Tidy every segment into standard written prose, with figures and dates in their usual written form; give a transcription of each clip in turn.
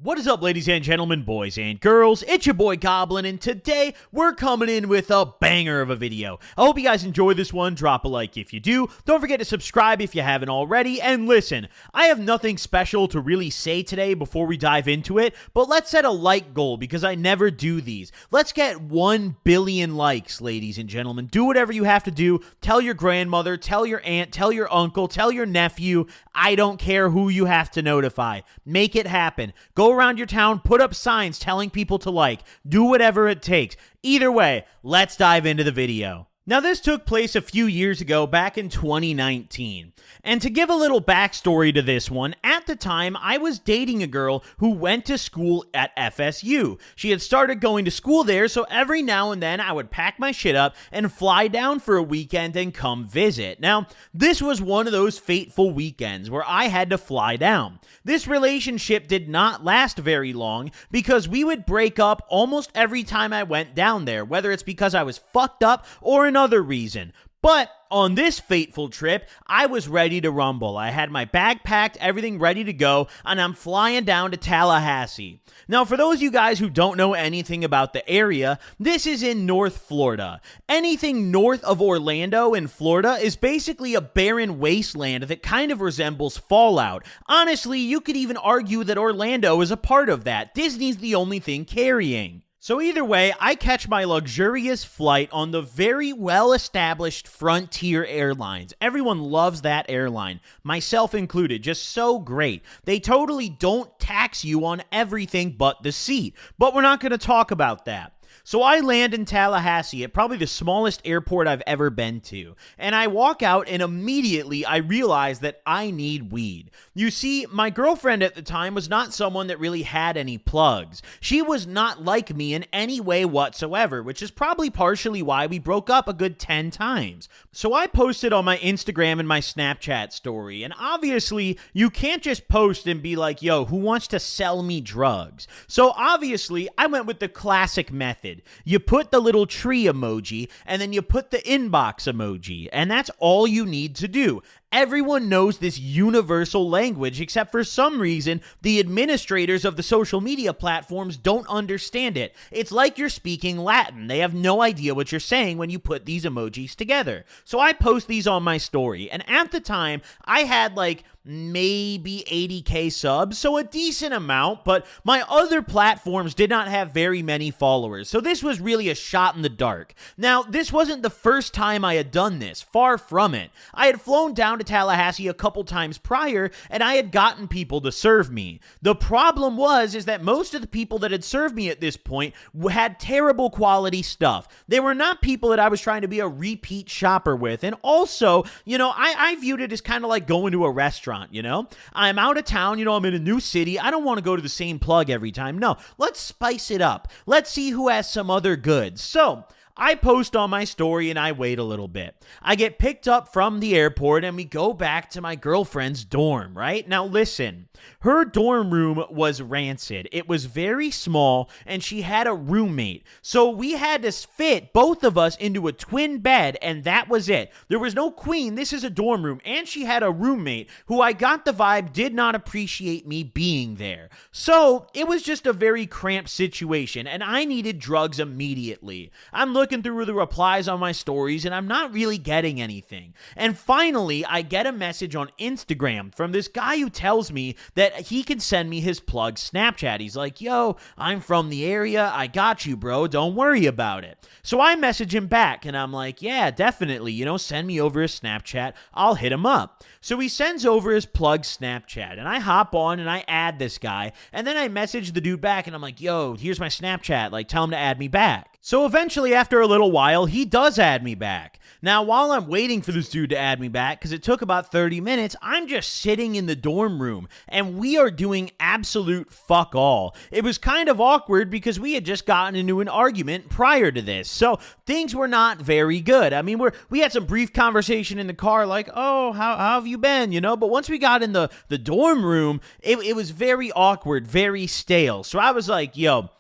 What is up, ladies and gentlemen, boys and girls? It's your boy Goblin, and today we're coming in with a banger of a video. I hope you guys enjoy this one. Drop a like if you do. Don't forget to subscribe if you haven't already. And listen, I have nothing special to really say today before we dive into it, but let's set a like goal because I never do these. Let's get 1 billion likes, ladies and gentlemen. Do whatever you have to do. Tell your grandmother, tell your aunt, tell your uncle, tell your nephew. I don't care who you have to notify. Make it happen. Go around your town, put up signs telling people to like. Do whatever it takes. Either way, let's dive into the video. Now, this took place a few years ago, back in 2019. And to give a little backstory to this one, at the time, I was dating a girl who went to school at FSU. She had started going to school there, so every now and then I would pack my shit up and fly down for a weekend and come visit. Now, this was one of those fateful weekends where I had to fly down. This relationship did not last very long because we would break up almost every time I went down there, whether it's because I was fucked up or another reason. But on this fateful trip, I was ready to rumble. I had my bag packed, everything ready to go, and I'm flying down to Tallahassee. Now, for those of you guys who don't know anything about the area, this is in North Florida. Anything north of Orlando in Florida is basically a barren wasteland that kind of resembles Fallout. Honestly, you could even argue that Orlando is a part of that. Disney's the only thing carrying. So either way, I catch my luxurious flight on the very well-established Frontier Airlines. Everyone loves that airline, myself included, just so great. They totally don't tax you on everything but the seat, but we're not going to talk about that. So I land in Tallahassee at probably the smallest airport I've ever been to, and I walk out and immediately I realize that I need weed. You see, my girlfriend at the time was not someone that really had any plugs. She was not like me in any way whatsoever, which is probably partially why we broke up a good 10 times. So I posted on my Instagram and my Snapchat story, and obviously you can't just post and be like, yo, who wants to sell me drugs? So obviously I went with the classic method. You put the little tree emoji, and then you put the inbox emoji, and that's all you need to do. Everyone knows this universal language, except for some reason, the administrators of the social media platforms don't understand it. It's like you're speaking Latin. They have no idea what you're saying when you put these emojis together. So I post these on my story, and at the time, I had like maybe 80K subs, so a decent amount, but my other platforms did not have very many followers, so this was really a shot in the dark. Now, this wasn't the first time I had done this, far from it. I had flown down to Tallahassee a couple times prior, and I had gotten people to serve me. The problem is that most of the people that had served me at this point had terrible quality stuff. They were not people that I was trying to be a repeat shopper with, and also, you know, I viewed it as kind of like going to a restaurant. You know, I'm out of town, you know, I'm in a new city. I don't want to go to the same plug every time. No, let's spice it up. Let's see who has some other goods. So I post on my story and I wait a little bit. I get picked up from the airport and we go back to my girlfriend's dorm, right? Now listen, her dorm room was rancid. It was very small and she had a roommate. So we had to fit both of us into a twin bed and that was it. There was no queen. This is a dorm room. And she had a roommate who I got the vibe did not appreciate me being there. So it was just a very cramped situation and I needed drugs immediately. I'm looking through the replies on my stories and I'm not really getting anything. And finally, I get a message on Instagram from this guy who tells me that he can send me his plug Snapchat. He's like, yo, I'm from the area. I got you, bro. Don't worry about it. So I message him back and I'm like, yeah, definitely, you know, send me over his Snapchat. I'll hit him up. So he sends over his plug Snapchat and I hop on and I add this guy. And then I message the dude back and I'm like, yo, here's my Snapchat. Like, tell him to add me back. So eventually, after a little while, he does add me back. Now, while I'm waiting for this dude to add me back, because it took about 30 minutes, I'm just sitting in the dorm room, and we are doing absolute fuck all. It was kind of awkward because we had just gotten into an argument prior to this, so things were not very good. I mean, we had some brief conversation in the car, like, oh, how have you been, you know? But once we got in the dorm room, it was very awkward, very stale. So I was like, yo,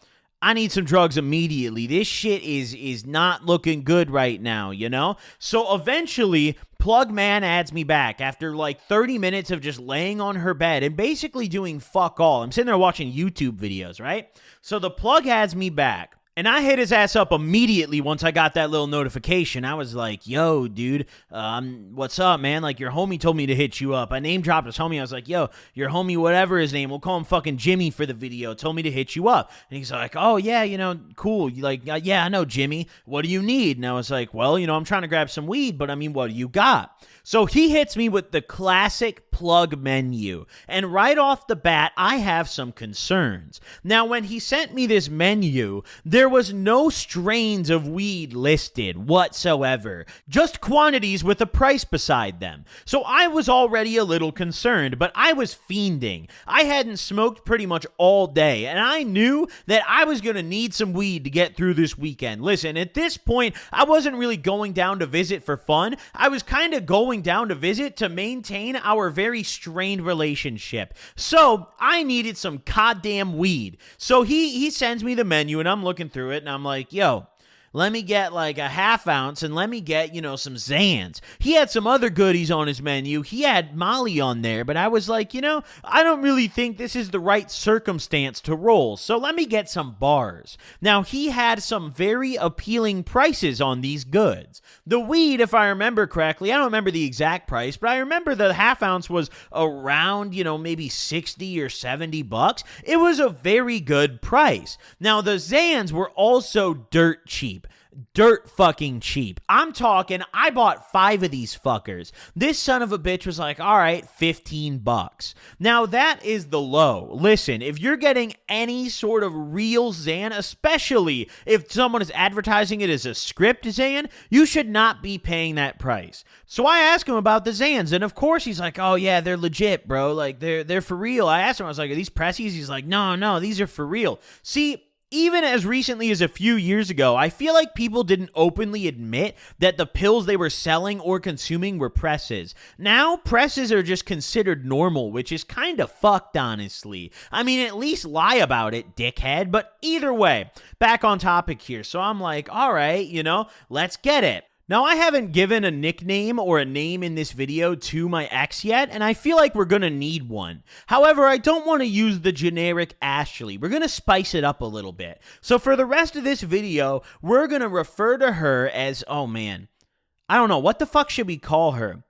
I need some drugs immediately. This shit is not looking good right now, you know? So eventually, Plug Man adds me back after like 30 minutes of just laying on her bed and basically doing fuck all. I'm sitting there watching YouTube videos, right? So the Plug adds me back. And I hit his ass up immediately once I got that little notification. I was like, yo, dude, what's up, man? Like, your homie told me to hit you up. I name dropped his homie. I was like, yo, your homie, whatever his name, we'll call him fucking Jimmy for the video, told me to hit you up. And he's like, oh, yeah, you know, cool. Like, yeah, I know, Jimmy. What do you need? And I was like, well, you know, I'm trying to grab some weed, but I mean, what do you got? So he hits me with the classic Plug menu. And right off the bat, I have some concerns. Now, when he sent me this menu, there was no strains of weed listed whatsoever, just quantities with a price beside them. So I was already a little concerned, but I was fiending. I hadn't smoked pretty much all day, and I knew that I was going to need some weed to get through this weekend. Listen, at this point, I wasn't really going down to visit for fun. I was kind of going down to visit to maintain our very strained relationship. So I needed some goddamn weed. So he sends me the menu, and I'm looking through it, and I'm like, yo, let me get like a half ounce and let me get, you know, some Xans. He had some other goodies on his menu. He had Molly on there, but I was like, you know, I don't really think this is the right circumstance to roll. So let me get some bars. Now, he had some very appealing prices on these goods. The weed, if I remember correctly, I don't remember the exact price, but I remember the half ounce was around, you know, maybe 60 or 70 bucks. It was a very good price. Now, the Xans were also dirt cheap. Dirt fucking cheap. I'm talking, I bought 5 of these fuckers. This son of a bitch was like, all right, 15 bucks. Now, that is the low. Listen, if you're getting any sort of real Xan, especially if someone is advertising it as a script Xan, you should not be paying that price. So I asked him about the Xans, and of course he's like, oh yeah, they're legit, bro. Like, they're for real. I asked him, I was like, are these pressies? He's like, no, these are for real. See, even as recently as a few years ago, I feel like people didn't openly admit that the pills they were selling or consuming were presses. Now, presses are just considered normal, which is kind of fucked, honestly. I mean, at least lie about it, dickhead. But either way, back on topic here. So I'm like, all right, you know, let's get it. Now, I haven't given a nickname or a name in this video to my ex yet, and I feel like we're gonna need one. However, I don't want to use the generic Ashley. We're gonna spice it up a little bit. So for the rest of this video, we're gonna refer to her as, oh man, I don't know, what the fuck should we call her?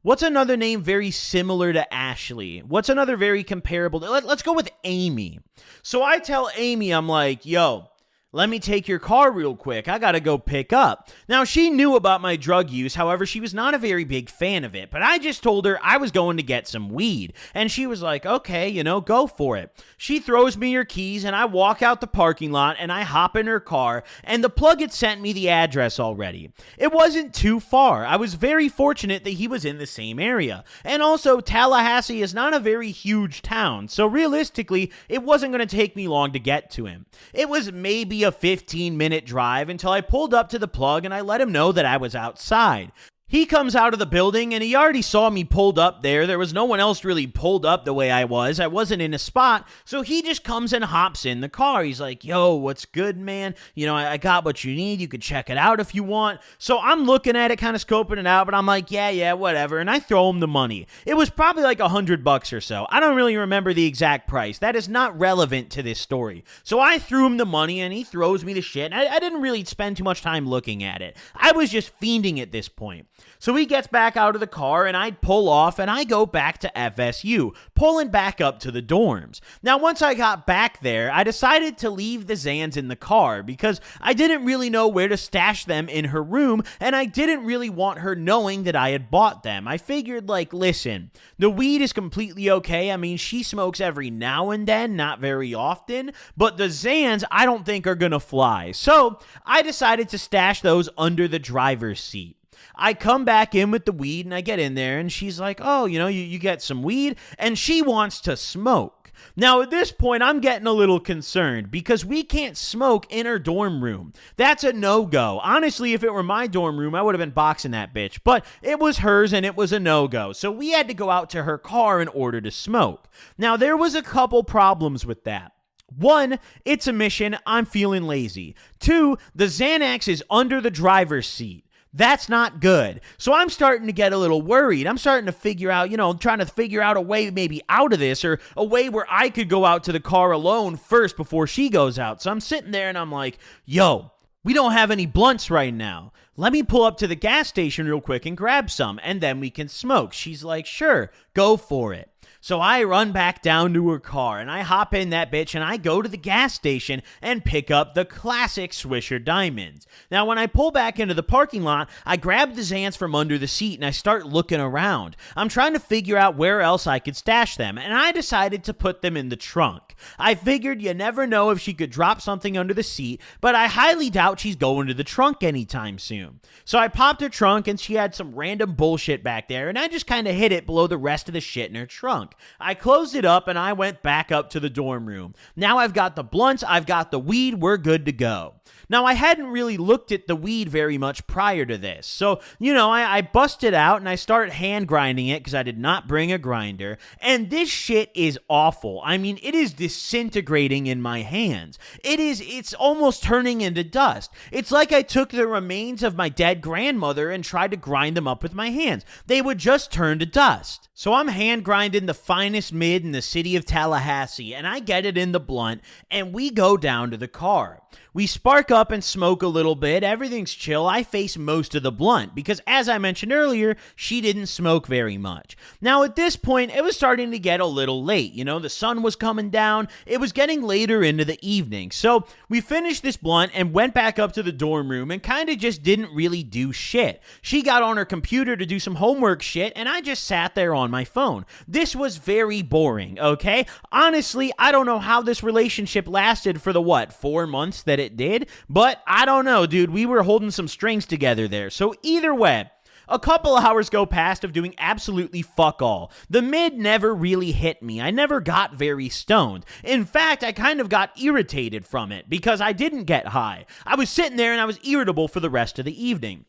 What's another name very similar to Ashley? What's another very comparable? Let's go with Amy. So I tell Amy, I'm like, yo, let me take your car real quick. I gotta go pick up. Now, she knew about my drug use. However, she was not a very big fan of it. But I just told her I was going to get some weed. And she was like, okay, you know, go for it. She throws me her keys, and I walk out the parking lot, and I hop in her car, and the Plug had sent me the address already. It wasn't too far. I was very fortunate that he was in the same area. And also, Tallahassee is not a very huge town. So realistically, it wasn't going to take me long to get to him. It was maybe a 15-minute drive until I pulled up to the Plug and I let him know that I was outside. He comes out of the building, and he already saw me pulled up there. There was no one else really pulled up the way I was. I wasn't in a spot, so he just comes and hops in the car. He's like, yo, what's good, man? You know, I got what you need. You could check it out if you want. So I'm looking at it, kind of scoping it out, but I'm like, yeah, whatever, and I throw him the money. It was probably like $100 or so. I don't really remember the exact price. That is not relevant to this story. So I threw him the money, and he throws me the shit. I didn't really spend too much time looking at it. I was just fiending at this point. So he gets back out of the car, and I pull off, and I go back to FSU, pulling back up to the dorms. Now, once I got back there, I decided to leave the Xans in the car because I didn't really know where to stash them in her room, and I didn't really want her knowing that I had bought them. I figured, like, listen, the weed is completely okay. I mean, she smokes every now and then, not very often, but the Xans I don't think are gonna fly. So I decided to stash those under the driver's seat. I come back in with the weed, and I get in there, and she's like, oh, you know, you get some weed, and she wants to smoke. Now, at this point, I'm getting a little concerned because we can't smoke in her dorm room. That's a no-go. Honestly, if it were my dorm room, I would have been boxing that bitch, but it was hers, and it was a no-go. So we had to go out to her car in order to smoke. Now, there was a couple problems with that. 1, it's a mission, I'm feeling lazy. 2, the Xanax is under the driver's seat. That's not good. So I'm starting to get a little worried. I'm starting to figure out, trying to figure out a way maybe out of this, or a way where I could go out to the car alone first before she goes out. So I'm sitting there and I'm like, yo, we don't have any blunts right now. Let me pull up to the gas station real quick and grab some, and then we can smoke. She's like, sure, go for it. So I run back down to her car, and I hop in that bitch, and I go to the gas station and pick up the classic Swisher Diamonds. Now, when I pull back into the parking lot, I grab the Xans from under the seat, and I start looking around. I'm trying to figure out where else I could stash them, and I decided to put them in the trunk. I figured you never know if she could drop something under the seat, but I highly doubt she's going to the trunk anytime soon. So I popped her trunk, and she had some random bullshit back there, and I just kind of hid it below the rest of the shit in her trunk. I closed it up and I went back up to the dorm room. Now I've got the blunts, I've got the weed, we're good to go. Now, I hadn't really looked at the weed very much prior to this. So, I bust it out and I start hand grinding it because I did not bring a grinder. And this shit is awful. I mean, it is disintegrating in my hands. It's almost turning into dust. It's like I took the remains of my dead grandmother and tried to grind them up with my hands. They would just turn to dust. So I'm hand grinding the finest mid in the city of Tallahassee, and I get it in the blunt, and we go down to the car. We spark up and smoke a little bit. Everything's chill. I face most of the blunt because, as I mentioned earlier, she didn't smoke very much. Now, at this point, it was starting to get a little late. The sun was coming down. It was getting later into the evening. So we finished this blunt and went back up to the dorm room and kind of just didn't really do shit. She got on her computer to do some homework shit, and I just sat there on my phone. This was very boring, okay? Honestly, I don't know how this relationship lasted for the, 4 months that it did, but I don't know, dude. We were holding some strings together there. So either way, a couple hours go past of doing absolutely fuck all. The mid never really hit me. I never got very stoned. In fact, I kind of got irritated from it because I didn't get high. I was sitting there and I was irritable for the rest of the evening.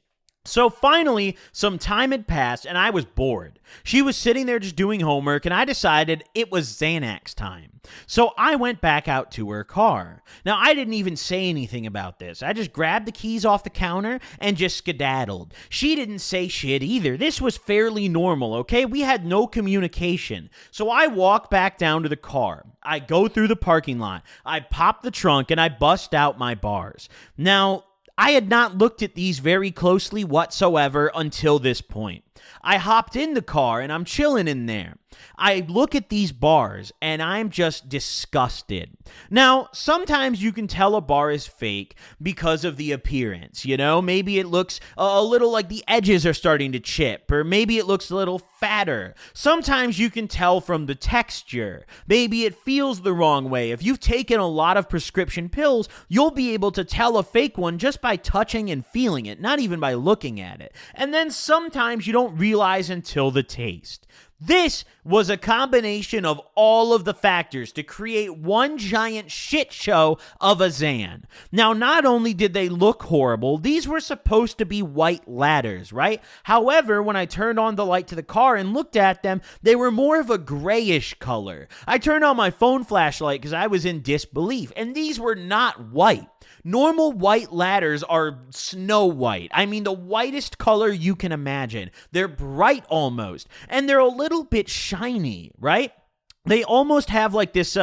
So finally, some time had passed and I was bored. She was sitting there just doing homework and I decided it was Xanax time. So I went back out to her car. Now, I didn't even say anything about this. I just grabbed the keys off the counter and just skedaddled. She didn't say shit either. This was fairly normal, okay? We had no communication. So I walk back down to the car. I go through the parking lot. I pop the trunk and I bust out my bars. Now, I had not looked at these very closely whatsoever until this point. I hopped in the car and I'm chilling in there. I look at these bars and I'm just disgusted. Now, sometimes you can tell a bar is fake because of the appearance, Maybe it looks a little like the edges are starting to chip, or maybe it looks a little fatter. Sometimes you can tell from the texture. Maybe it feels the wrong way. If you've taken a lot of prescription pills, you'll be able to tell a fake one just by touching and feeling it, not even by looking at it. And then sometimes you don't realize until the taste. This was a combination of all of the factors to create one giant shit show of a Xan. Now, not only did they look horrible, these were supposed to be white ladders, right? However, when I turned on the light to the car and looked at them, they were more of a grayish color. I turned on my phone flashlight because I was in disbelief, and these were not white. Normal white ladders are snow white. I mean, the whitest color you can imagine. They're bright almost, and they're a little bit shiny, right? They almost have like this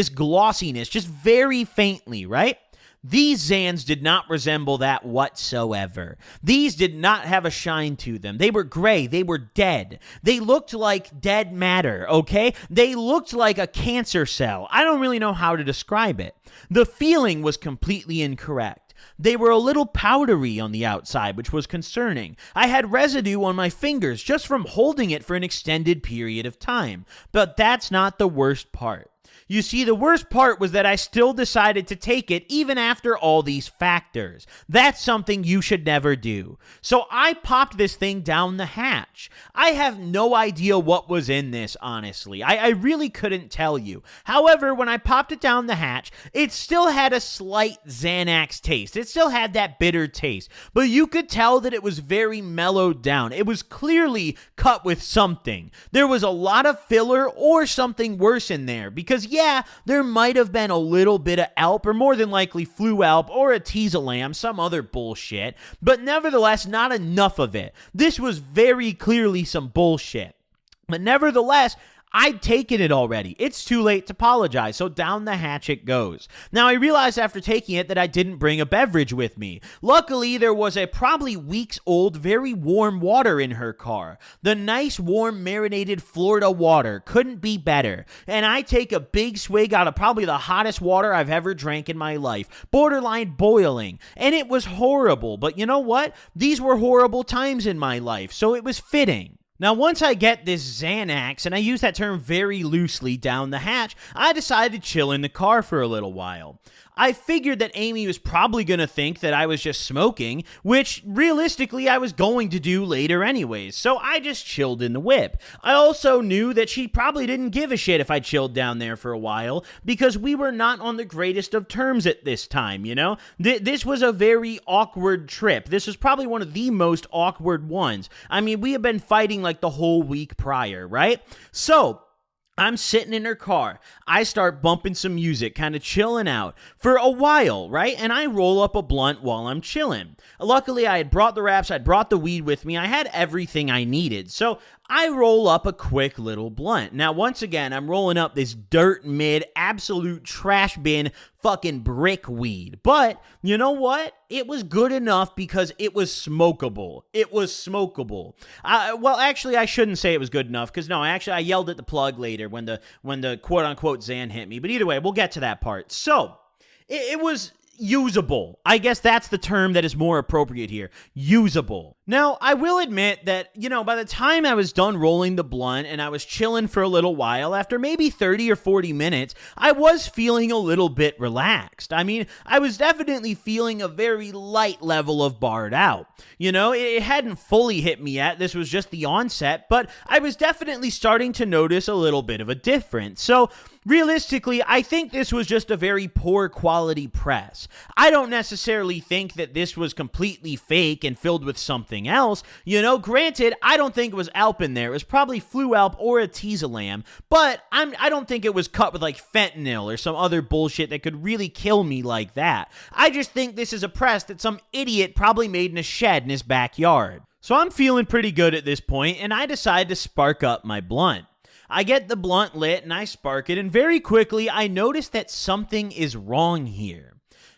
glossiness, just very faintly, right? These Xans did not resemble that whatsoever. These did not have a shine to them. They were gray. They were dead. They looked like dead matter, okay? They looked like a cancer cell. I don't really know how to describe it. The feeling was completely incorrect. They were a little powdery on the outside, which was concerning. I had residue on my fingers just from holding it for an extended period of time. But that's not the worst part. You see, the worst part was that I still decided to take it even after all these factors. That's something you should never do. So I popped this thing down the hatch. I have no idea what was in this, honestly. I really couldn't tell you. However, when I popped it down the hatch, it still had a slight Xanax taste. It still had that bitter taste. But you could tell that it was very mellowed down. It was clearly cut with something. There was a lot of filler or something worse in there because, yeah, there might have been a little bit of ALP, or more than likely flu ALP, or a Teasalam, some other bullshit, but nevertheless, not enough of it. This was very clearly some bullshit. But nevertheless, I'd taken it already. It's too late to apologize, so down the hatch it goes. Now, I realized after taking it that I didn't bring a beverage with me. Luckily, there was a probably weeks-old, very warm water in her car. The nice, warm, marinated Florida water couldn't be better. And I take a big swig out of probably the hottest water I've ever drank in my life, borderline boiling. And it was horrible, but you know what? These were horrible times in my life, so it was fitting. Now, once I get this Xanax, and I use that term very loosely, down the hatch, I decided to chill in the car for a little while. I figured that Amy was probably going to think that I was just smoking, which realistically I was going to do later anyways, so I just chilled in the whip. I also knew that she probably didn't give a shit if I chilled down there for a while, because we were not on the greatest of terms at this time, you know? This was a very awkward trip. This was probably one of the most awkward ones. I mean, we have been fighting like the whole week prior, right? So I'm sitting in her car. I start bumping some music, kind of chilling out for a while, right? And I roll up a blunt while I'm chilling. Luckily, I had brought the wraps, I'd brought the weed with me, I had everything I needed. So I roll up a quick little blunt. Now, once again, I'm rolling up this dirt mid, absolute trash bin, fucking brick weed. But you know what? It was good enough because it was smokable. It was smokable. Well, actually, I shouldn't say it was good enough, because no, I yelled at the plug later when the quote-unquote Xan hit me. But either way, we'll get to that part. So, it was usable. I guess that's the term that is more appropriate here. Usable. Now, I will admit that, you know, by the time I was done rolling the blunt and I was chilling for a little while, after maybe 30 or 40 minutes, I was feeling a little bit relaxed. I mean, I was definitely feeling a very light level of barred out. You know, it hadn't fully hit me yet. This was just the onset, but I was definitely starting to notice a little bit of a difference. So, realistically, I think this was just a very poor quality press. I don't necessarily think that this was completely fake and filled with something else. You know, granted, I don't think it was ALP in there. It was probably flu ALP or a Teasalam, but I don't think it was cut with like fentanyl or some other bullshit that could really kill me like that. I just think this is a press that some idiot probably made in a shed in his backyard. So I'm feeling pretty good at this point, and I decide to spark up my blunt. I get the blunt lit and I spark it, and very quickly I notice that something is wrong here.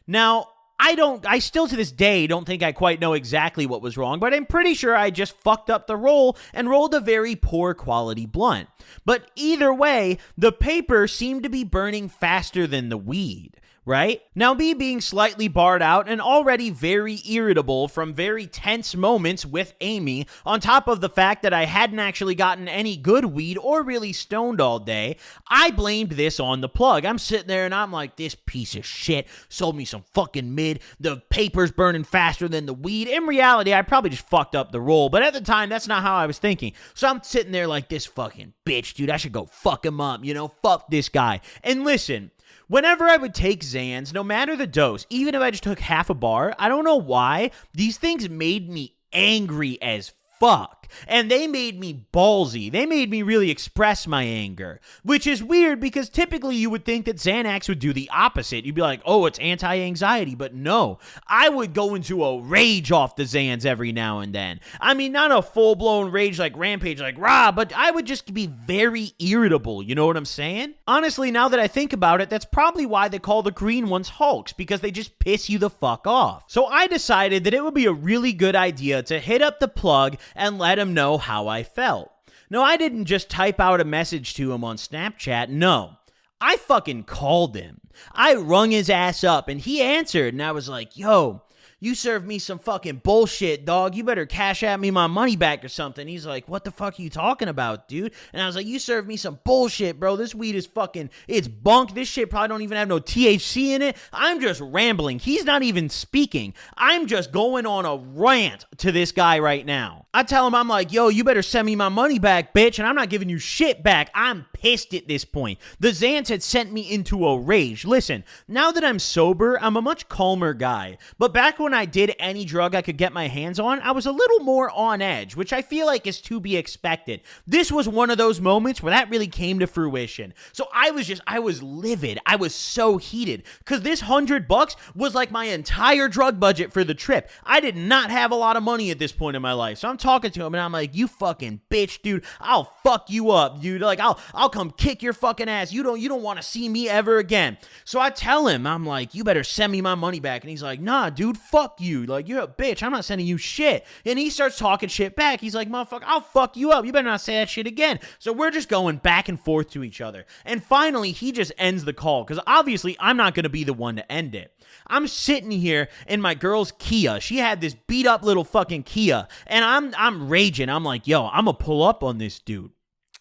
Now, I still to this day don't think I quite know exactly what was wrong, but I'm pretty sure I just fucked up the roll and rolled a very poor quality blunt. But either way, the paper seemed to be burning faster than the weed. Right? Now, me being slightly barred out and already very irritable from very tense moments with Amy, on top of the fact that I hadn't actually gotten any good weed or really stoned all day, I blamed this on the plug. I'm sitting there and I'm like, this piece of shit sold me some fucking mid. The paper's burning faster than the weed. In reality, I probably just fucked up the roll, but at the time, that's not how I was thinking. So I'm sitting there like, this fucking bitch, dude, I should go fuck him up, you know? Fuck this guy. And listen, whenever I would take Xans, no matter the dose, even if I just took half a bar, I don't know why, these things made me angry as fuck. And they made me ballsy. They made me really express my anger, which is weird because typically you would think that Xanax would do the opposite. You'd be like, oh, it's anti-anxiety, but no. I would go into a rage off the Xans every now and then. I mean, not a full-blown rage like rampage, like rah, but I would just be very irritable, you know what I'm saying? Honestly, now that I think about it, that's probably why they call the green ones Hulks, because they just piss you the fuck off. So I decided that it would be a really good idea to hit up the plug and let him know how I felt. No, I didn't just type out a message to him on Snapchat. No, I fucking called him. I rung his ass up and he answered, and I was like, yo, you served me some fucking bullshit, dog. You better cash at me my money back or something. He's like, what the fuck are you talking about, dude? And I was like, you served me some bullshit, bro. This weed is fucking, it's bunk. This shit probably don't even have no THC in it. I'm just rambling. He's not even speaking. I'm just going on a rant to this guy right now. I tell him, I'm like, yo, you better send me my money back, bitch. And I'm not giving you shit back. I'm pissed at this point. The Xans had sent me into a rage. Listen, now that I'm sober, I'm a much calmer guy. But back when when I did any drug I could get my hands on, I was a little more on edge, which I feel like is to be expected. This was one of those moments where that really came to fruition. So I was livid. I was so heated because this $100 was like my entire drug budget for the trip. I did not have a lot of money at this point in my life. So I'm talking to him and I'm like, you fucking bitch, dude. I'll fuck you up, dude. Like, I'll come kick your fucking ass. You don't want to see me ever again. So I tell him, I'm like, you better send me my money back. And he's like, nah, dude, fuck you. Like, you're a bitch. I'm not sending you shit. And he starts talking shit back. He's like, motherfucker, I'll fuck you up. You better not say that shit again. So we're just going back and forth to each other. And finally, he just ends the call because obviously I'm not going to be the one to end it. I'm sitting here in my girl's Kia. She had this beat up little fucking Kia. And I'm raging. I'm like, yo, I'm going to pull up on this dude.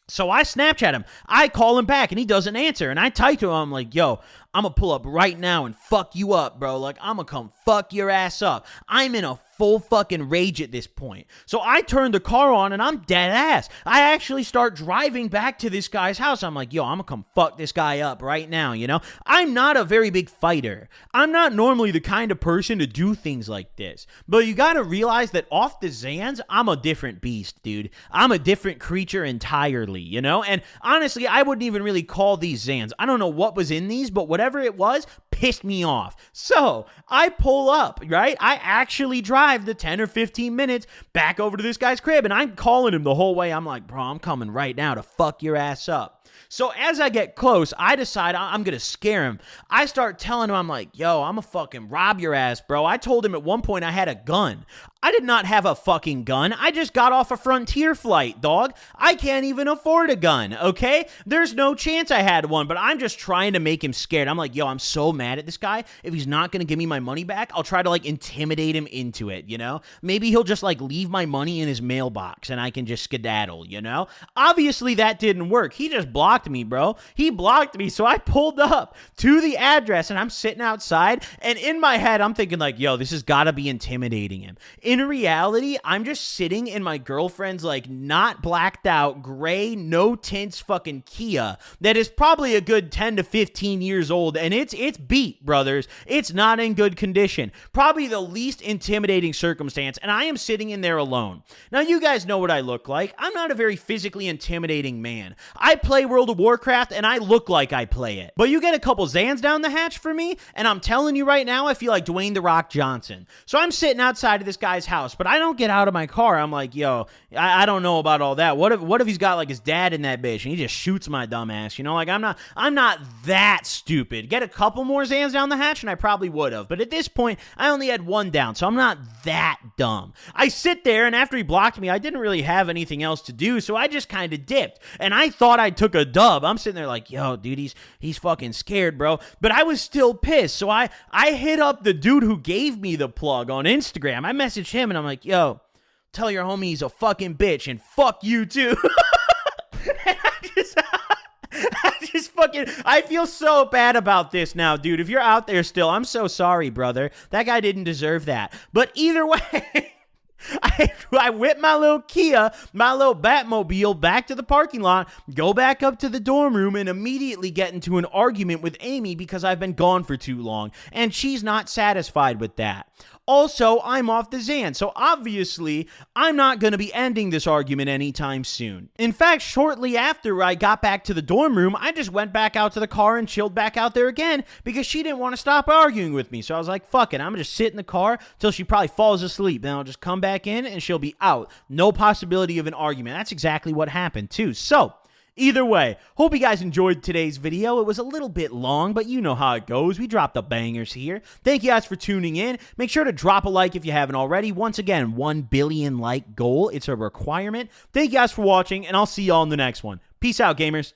So I Snapchat him. I call him back and he doesn't answer. And I type to him, I'm like, yo, I'm going to pull up right now and fuck you up, bro. Like, I'm going to come fuck your ass up. I'm in a full fucking rage at this point. So I turn the car on and I'm dead ass. I actually start driving back to this guy's house. I'm like, yo, I'm gonna come fuck this guy up right now, you know? I'm not a very big fighter. I'm not normally the kind of person to do things like this. But you gotta realize that off the Xans, I'm a different beast, dude. I'm a different creature entirely, you know? And honestly, I wouldn't even really call these Xans. I don't know what was in these, but whatever it was, pissed me off. So I pull up, right? I actually drive the 10 or 15 minutes back over to this guy's crib, and I'm calling him the whole way. I'm like, bro, I'm coming right now to fuck your ass up. So as I get close, I decide I'm going to scare him. I start telling him, I'm like, yo, I'm going to fucking rob your ass, bro. I told him at one point I had a gun. I did not have a fucking gun. I just got off a Frontier flight, dog. I can't even afford a gun, okay? There's no chance I had one, but I'm just trying to make him scared. I'm like, yo, I'm so mad at this guy. If he's not going to give me my money back, I'll try to, like, intimidate him into it, you know? Maybe he'll just, like, leave my money in his mailbox and I can just skedaddle, you know? Obviously, that didn't work. He just blocked me, bro. He blocked me, so I pulled up to the address and I'm sitting outside, and in my head, I'm thinking, like, yo, this has got to be intimidating him. In reality, I'm just sitting in my girlfriend's, like, not blacked out, gray, no tints fucking Kia that is probably a good 10 to 15 years old, and it's beat, brothers. It's not in good condition. Probably the least intimidating circumstance, and I am sitting in there alone. Now, you guys know what I look like. I'm not a very physically intimidating man. I play World of Warcraft, and I look like I play it. But you get a couple Xans down the hatch for me, and I'm telling you right now, I feel like Dwayne "The Rock" Johnson. So I'm sitting outside of this guy's house, but I don't get out of my car. I'm like, yo, I don't know about all that. What if he's got, like, his dad in that bitch and he just shoots my dumb ass, you know? Like, I'm not that stupid. Get a couple more Xans down the hatch and I probably would have, but at this point I only had one down, so I'm not that dumb. I sit there, and after he blocked me, I didn't really have anything else to do, so I just kind of dipped, and I thought I took a dub. I'm sitting there like, yo, dude, he's fucking scared, bro. But I was still pissed, so I hit up the dude who gave me the plug on Instagram. I messaged him and I'm like, yo, tell your homie he's a fucking bitch and fuck you too. And I feel so bad about this now, dude. If you're out there still, I'm so sorry, brother. That guy didn't deserve that. But either way, I whip my little Kia, my little Batmobile back to the parking lot, go back up to the dorm room, and immediately get into an argument with Amy because I've been gone for too long, and she's not satisfied with that. Also, I'm off the Xan, so obviously, I'm not going to be ending this argument anytime soon. In fact, shortly after I got back to the dorm room, I just went back out to the car and chilled back out there again because she didn't want to stop arguing with me. So I was like, fuck it, I'm going to just sit in the car till she probably falls asleep. Then I'll just come back in and she'll be out. No possibility of an argument. That's exactly what happened too. So, either way, hope you guys enjoyed today's video. It was a little bit long, but you know how it goes. We drop the bangers here. Thank you guys for tuning in. Make sure to drop a like if you haven't already. Once again, 1 billion like goal. It's a requirement. Thank you guys for watching, and I'll see y'all in the next one. Peace out, gamers.